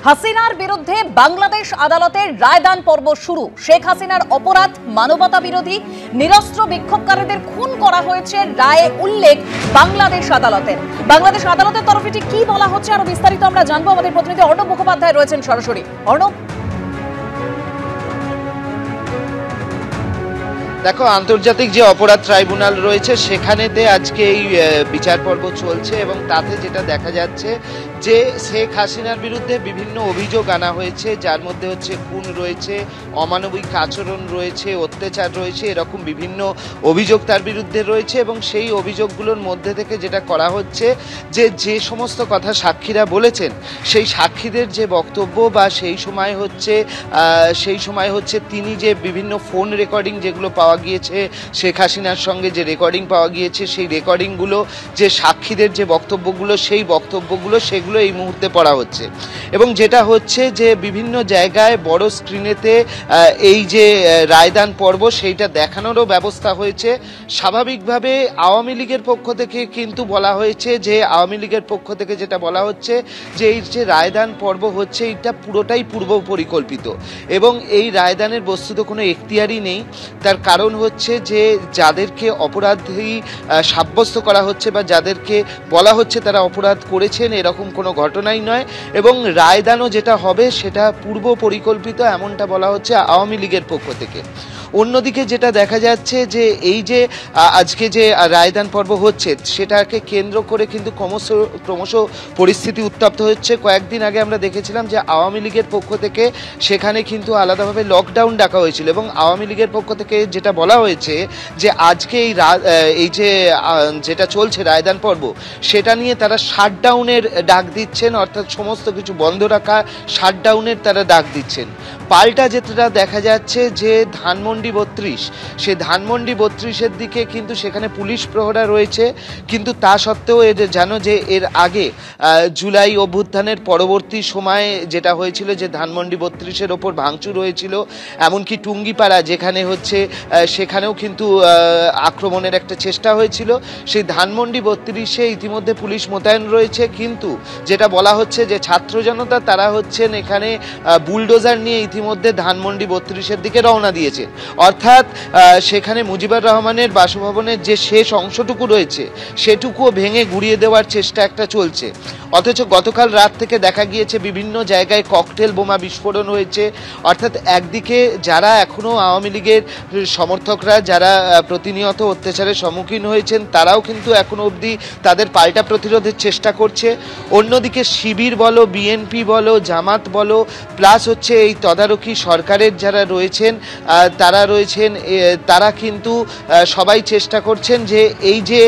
হাসিনার বিরুদ্ধে বাংলাদেশ আদালতের রায়দান পর্ব শুরু। শেখ হাসিনার অপরাধ মানবতা বিরোধী, নিরস্ত্র বিক্ষোভকারীদের খুন করা হয়েছে রায়ে উল্লেখ বাংলাদেশ আদালতের। বাংলাদেশ আদালতের তরফে ঠিক কি বলা হচ্ছে আরো বিস্তারিত আমরা জানবো। আমাদের প্রতিনিধি অর্ণব মুখোপাধ্যায় রয়েছেন সরাসরি। অর্ণব, দেখো, আন্তর্জাতিক যে অপরাধ ট্রাইব্যুনাল রয়েছে সেখানেতে আজকে এই বিচার পর্ব চলছে এবং তাতে যেটা দেখা যাচ্ছে যে শেখ হাসিনার বিরুদ্ধে বিভিন্ন অভিযোগ আনা হয়েছে, যার মধ্যে হচ্ছে খুন রয়েছে, অমানবিক আচরণ রয়েছে, অত্যাচার রয়েছে, এরকম বিভিন্ন অভিযোগ তার বিরুদ্ধে রয়েছে। এবং সেই অভিযোগগুলোর মধ্যে থেকে যেটা করা হচ্ছে যে সমস্ত কথা সাক্ষীরা বলেছেন, সেই সাক্ষীদের যে বক্তব্য বা সেই সময় হচ্ছে তিনি যে বিভিন্ন ফোন রেকর্ডিং যেগুলো পাওয়া গিয়েছে, শেখ হাসিনার সঙ্গে যে রেকর্ডিং পাওয়া গিয়েছে, সেই রেকর্ডিংগুলো যে সাক্ষীদের যে বক্তব্যগুলো, সেই বক্তব্যগুলো সেগুলো এই মুহূর্তে পড়া হচ্ছে। এবং যেটা হচ্ছে যে বিভিন্ন জায়গায় বড় স্ক্রিনেতে এই যে রায়দান পর্ব সেইটা দেখানোরও ব্যবস্থা হয়েছে। স্বাভাবিকভাবে আওয়ামী লীগের পক্ষ থেকে কিন্তু বলা হয়েছে যে যেটা বলা হচ্ছে যে এই যে রায়দান পর্ব হচ্ছে এটা পুরোটাই পূর্ব পরিকল্পিত এবং এই রায়দানের বস্তুত কোনো এখতিয়ারই নেই। তার কারণ হচ্ছে যে যাদেরকে অপরাধী সাব্যস্ত করা হচ্ছে বা যাদেরকে বলা হচ্ছে তারা অপরাধ করেছেন, এরকম কোনো ঘটনাই নয়। এবং রায়দানও যেটা হবে সেটা পূর্ব পরিকল্পিত, এমনটা বলা হচ্ছে আওয়ামী লীগের পক্ষ থেকে। অন্যদিকে যেটা দেখা যাচ্ছে যে এই যে আজকে যে রায়দান পর্ব হচ্ছে সেটাকে কেন্দ্র করে কিন্তু ক্রমশ পরিস্থিতি উত্তপ্ত হচ্ছে। কয়েকদিন আগে আমরা দেখেছিলাম যে আওয়ামী লীগের পক্ষ থেকে সেখানে কিন্তু আলাদাভাবে লকডাউন ডাকা হয়েছিল এবং আওয়ামী লীগের পক্ষ থেকে যেটা বলা হয়েছে যে আজকে এই যে যেটা চলছে রায়দান পর্ব সেটা নিয়ে তারা শাটডাউনের ডাক দিচ্ছেন, অর্থাৎ সমস্ত কিছু বন্ধ রাখা, শাটডাউনের তারা ডাক দিচ্ছেন। পাল্টা যেটা দেখা যাচ্ছে যে ধানমন্ডি 32, সে ধানমন্ডি 32-এর দিকে কিন্তু সেখানে পুলিশ প্রহরা রয়েছে, কিন্তু তা সত্ত্বেও জানো যে এর আগে জুলাই অভ্যুত্থানের পরবর্তী সময়ে যেটা হয়েছিল যে ধানমন্ডি 32-এর ওপর ভাঙচুর হয়েছিল, এমনকি টুঙ্গিপাড়া যেখানে হচ্ছে সেখানেও কিন্তু আক্রমণের একটা চেষ্টা হয়েছিল। সেই ধানমন্ডি 32-এ ইতিমধ্যে পুলিশ মোতায়েন রয়েছে, কিন্তু যেটা বলা হচ্ছে যে ছাত্র জনতা তারা হচ্ছেন এখানে বুলডোজার নিয়ে ইতিমধ্যে ধানমন্ডি 32-এর দিকে রওনা দিয়েছে। অর্থাৎ সেখানে মুজিবুর রহমানের বাসভবনের যে শেষ অংশটুকু রয়েছে সেটুকুও ভেঙে গুড়িয়ে দেওয়ার চেষ্টা একটা চলছে। অথচ গতকাল রাত থেকে দেখা গিয়েছে বিভিন্ন জায়গায় ককটেল বোমা বিস্ফোরণ হয়েছে। অর্থাৎ একদিকে যারা এখনও আওয়ামী লীগের সমর্থকরা যারা প্রতিনিয়ত অত্যাচারের সম্মুখীন হয়েছেন তারাও কিন্তু এখনো অবধি তাদের পাল্টা প্রতিরোধের চেষ্টা করছে। অন্যদিকে শিবির বলো, বিএনপি বলো, জামাত বলো, প্লাস হচ্ছে এই তদারকি সরকারের যারা রয়েছেন তারা কিন্তু সবাই চেষ্টা করছেন যে এই যে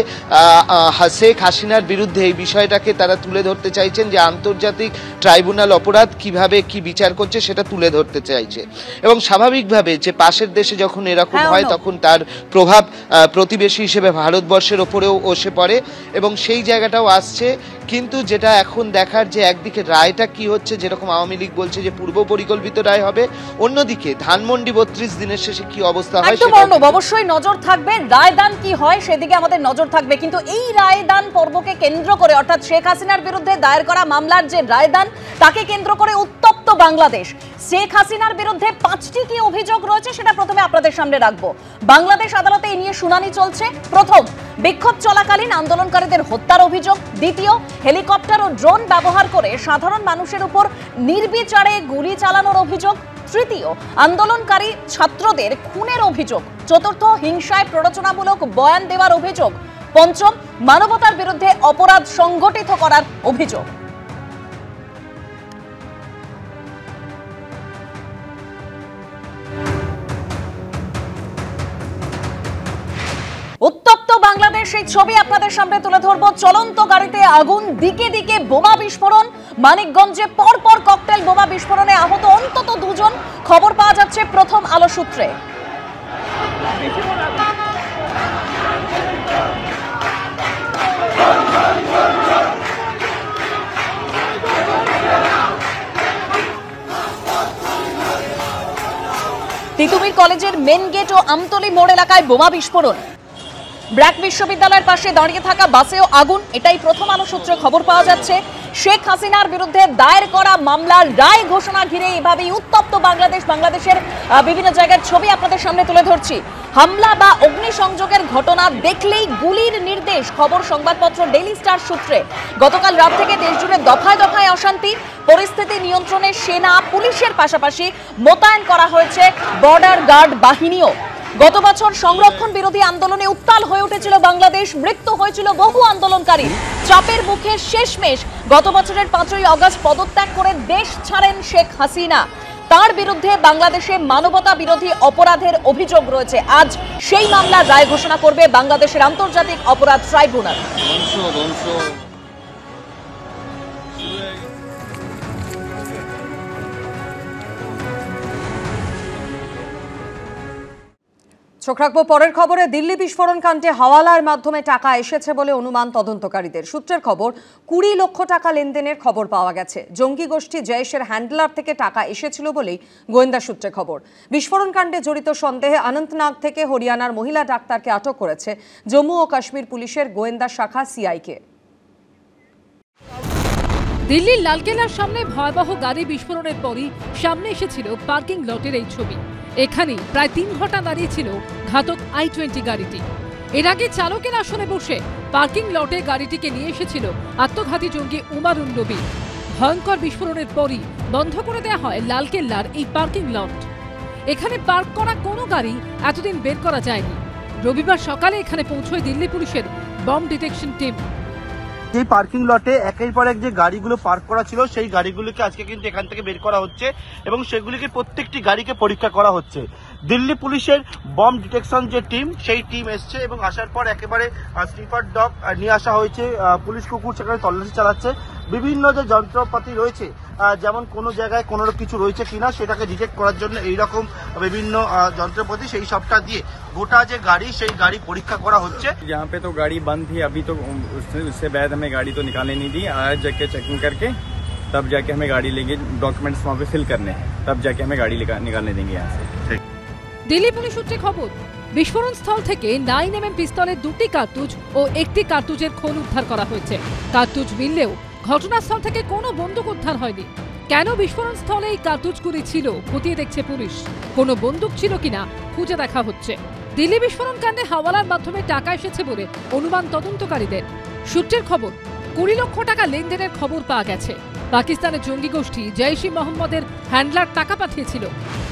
শেখ হাসিনার বিরুদ্ধে এই বিষয়টাকে তারা তুলে ধরতে চাইছেন, যে আন্তর্জাতিক ট্রাইব্যুনাল অপরাধ কিভাবে কি বিচার করছে সেটা তুলে ধরতে চাইছে। এবং স্বাভাবিকভাবে যে পাশের দেশে যখন এরকম হয় তখন তার প্রভাব প্রতিবেশী হিসেবে ভারতবর্ষের ওপরেও এসে পড়ে এবং সেই জায়গাটাও আসছে। কিন্তু যেটা এখন দেখার যে একদিকে রায়টা কি হচ্ছে, যেরকম আওয়ামী লীগ বলছে যে পূর্ব পরিকল্পিত রায় হবে, অন্যদিকে ধানমন্ডি 32 দিনের শেষে কি অবস্থা হয় অবশ্যই নজর থাকবে। রায়দান কি হয় সেদিকে আমাদের নজর থাকবে, কিন্তু এই রায়দান পর্বকে কেন্দ্র করে অর্থাৎ শেখ হাসিনার বিরুদ্ধে দায়ের করা মামলার যে রায়দান তাকে কেন্দ্র করে উত্তপ্ত বাংলাদেশ। শেখ হাসিনার বিরুদ্ধে 5টি কি অভিযোগ রয়েছে সেটা প্রথমে আপনাদের সামনে রাখবো। বাংলাদেশ আদালতে এই নিয়ে শুনানি চলছে। প্রথম, বিক্ষোভ চলাকালীন আন্দোলনকারীদের হত্যার অভিযোগ। দ্বিতীয়, হেলিকপ্টার ও ড্রোন ব্যবহার করে সাধারণ মানুষের উপর নির্বিচারে গুলি চালানোর অভিযোগ। তৃতীয়, আন্দোলনকারী ছাত্রদের খুনের অভিযোগ। চতুর্থ, হিংসায় প্ররোচনামূলক বয়ান দেওয়ার অভিযোগ। পঞ্চম, মানবতার বিরুদ্ধে অপরাধ সংগঠিত করার অভিযোগ। উত্তপ্ত বাংলাদেশ, এই ছবি আপনাদের সামনে তুলে ধরবো। চলন্ত গাড়িতে আগুন, দিকে দিকে বোমা বিস্ফোরণ। মানিকগঞ্জে পরপর ককটেল বোমা বিস্ফোরণে আহত অন্তত 2 জন, খবর পাওয়া যাচ্ছে প্রথম আলো সূত্রে। তিতুমির কলেজের মেন গেট ও আমতলী মোড় এলাকায় বোমা বিস্ফোরণ। ব্র্যাক বিশ্ববিদ্যালয়ের পাশে দাঁড়িয়ে থাকা বাসেও আগুন, এটাই প্রথম আলো সূত্রে খবর পাওয়া যাচ্ছে। শেখ হাসিনার বিরুদ্ধে দায়ের করা মামলার রায় ঘোষণা ঘিরে এভাবেই উত্তপ্ত বাংলাদেশ। বাংলাদেশের বিভিন্ন জায়গার ছবি আপনাদের সামনে তুলে ধরছি। হামলা বা অগ্নিসংযোগের ঘটনা দেখলেই গুলির নির্দেশ, খবর সংবাদপত্র ডেইলি স্টার সূত্রে। গতকাল রাত থেকে দেশজুড়ে দফায় দফায় অশান্তি। পরিস্থিতি নিয়ন্ত্রণে সেনা পুলিশের পাশাপাশি মোতায়েন করা হয়েছে বর্ডার গার্ড বাহিনীও। গত বছর সংরক্ষণ বিরোধী আন্দোলনে উত্তাল হয়ে উঠেছিল বাংলাদেশ, মৃত্যু হয়েছিল বহু আন্দোলনকারী। চাপের মুখে শেষমেশ গত বছরের 5ই আগস্ট পদত্যাগ করে দেশ ছাড়েন শেখ হাসিনা। তার বিরুদ্ধে বাংলাদেশে মানবতা বিরোধী অপরাধের অভিযোগ রয়েছে। আজ সেই মামলার রায় ঘোষণা করবে বাংলাদেশের আন্তর্জাতিক অপরাধ ট্রাইব্যুনাল। চোখ রাখবো পরের খবরে। দিল্লি বিস্ফোরণ কাণ্ডে হাওয়ালার মাধ্যমে টাকা এসেছে বলে অনুমান তদন্তকারীদের। সূত্রের খবর, 20 লক্ষ টাকা লেনদেনের খবর পাওয়া গেছে। জঙ্গি গোষ্ঠী জয়েশের হ্যান্ডলার থেকে টাকা এসেছিল বলেই গোয়েন্দা সূত্রে খবর। বিস্ফোরণ কাণ্ডে জড়িত সন্দেহে অনন্তনাগ থেকে হরিয়ানার মহিলা ডাক্তারকে আটক করেছে জম্মু ও কাশ্মীর পুলিশের গোয়েন্দা শাখা সিআইকে। দিল্লির লালকেল্লার সামনে ভয়াবহ গাড়ি বিস্ফোরণের পরই সামনে এসেছিল পার্কিং লটের এই ছবি। এখানেই প্রায় 3 ঘন্টা দাঁড়িয়েছিল ঘাতক i20 গাড়িটি। এর আগে চালকের আসনে বসে পার্কিং লটে গাড়িটিকে নিয়ে এসেছিল আত্মঘাতী জঙ্গি উমারুন নবী। ভয়ঙ্কর বিস্ফোরণের পরই বন্ধ করে দেওয়া হয় লালকেল্লার এই পার্কিং লট। এখানে পার্ক করা কোনো গাড়ি এতদিন বের করা যায়নি। রবিবার সকালে এখানে পৌঁছয় দিল্লি পুলিশের বম্ব ডিটেকশন টিম। এই পার্কিং লটে একের পর এক যে গাড়িগুলো পার্ক করা ছিল সেই গাড়িগুলিকে আজকে কিন্তু এখান থেকে বের করা হচ্ছে এবং সেগুলিকে প্রত্যেকটি গাড়িকে পরীক্ষা করা হচ্ছে। দিল্লি পুলিশের বম্ব ডিটেকশন যে টিম, সেই টিম এসছে এবং আসার পর একেবারে স্নিপার ডগ নিয়ে আসা হয়েছে। পুলিশ কুকুর সেখানে তল্লাশি চালাচ্ছে। বিভিন্ন যে যন্ত্রপাতি রয়েছে, যেমন কোনো জায়গায় কোনো কিছু রয়েছে কিনা সেটাকে ডিটেক্ট করার জন্য এইরকম বিভিন্ন যন্ত্রপাতি, সেই সবটা দিয়ে গোটা যে গাড়ি সেই গাড়ি পরীক্ষা করা হচ্ছে। यहाँ पे तो गाड़ी बंद थी, अभी तो उससे बाद हमें गाड़ी तो निकालने नहीं दी। आज जाके चेकिंग करके तब जाके हमें गाड़ी लेंगे, डॉक्यूमेंट्स वहाँ पे फिल करने हैं, तब जाके हमें गाड़ी निकालने देंगे यहाँ से। দিল্লি পুলিশ সূত্রে খবর, বিস্ফোরণ স্থল থেকে 9mm পিস্তলের 2টি কার্তুজ ও 1টি কার্তুজের খোল উদ্ধার করা হয়েছে। কার্তুজ মিললেও ঘটনাস্থল থেকে কোনো বন্দুক উদ্ধার হয়নি। কেন বিস্ফোরণ স্থলে এই কার্তুজগুলি ছিল খতিয়ে দেখছে পুলিশ। কোনো বন্দুক ছিল কিনা খুঁজে দেখা হচ্ছে। দিল্লি বিস্ফোরণ কাণ্ডে হাওয়ালার মাধ্যমে টাকা এসেছে বলে অনুমান তদন্তকারীদের। সূত্রের খবর, 20 লক্ষ টাকা লেনদেনের খবর পাওয়া গেছে। পাকিস্তানের জঙ্গি গোষ্ঠী জৈশ-ই মোহাম্মদের হ্যান্ডলার টাকা পাঠিয়েছিল।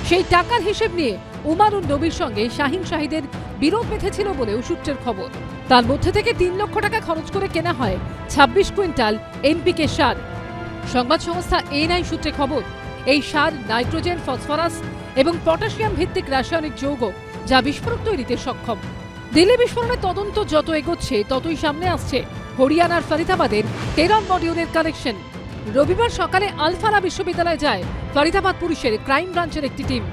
সেই টাকার হিসেব নিয়ে উমারুন নবীর সঙ্গে শাহিন শাহিদের বিরোধ বেঁধেছিল বলেও সূত্রের খবর। তার মধ্যে থেকে 3 লক্ষ টাকা খরচ করে কেনা হয় 26 কুইন্টাল এনপিকে সার। সংবাদ সংস্থা এএনআই সূত্রে খবর, এই সার নাইট্রোজেন, ফসফরাস এবং পটাশিয়াম ভিত্তিক রাসায়নিক যৌগ, যা বিস্ফোরক তৈরিতে সক্ষম। দিল্লি বিস্ফোরণের তদন্ত যত এগোচ্ছে ততই সামনে আসছে হরিয়ানার ফরিদাবাদের টেরর মডিউলের কালেকশন। রবিবার সকালে আলফারা বিশ্ববিদ্যালয়ে যায় ফরিদাবাদ পুলিশের ক্রাইম ব্রাঞ্চের একটি টিম।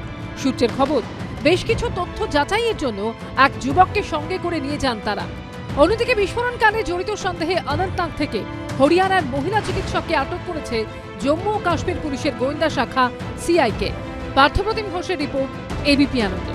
সূত্রের খবর, বেশ কিছু তথ্য যাচাইয়ের জন্য এক যুবককে সঙ্গে করে নিয়ে যান তারা। অন্যদিকে বিস্ফোরণকাণ্ডে জড়িত সন্দেহে অনন্তনাগ থেকে হরিয়ানার মহিলা চিকিৎসককে আটক করেছে জম্মু ও কাশ্মীর পুলিশের গোয়েন্দা শাখা সিআইকে। পার্থপ্রতিম ঘোষের রিপোর্ট, এবিপি আনন্দ।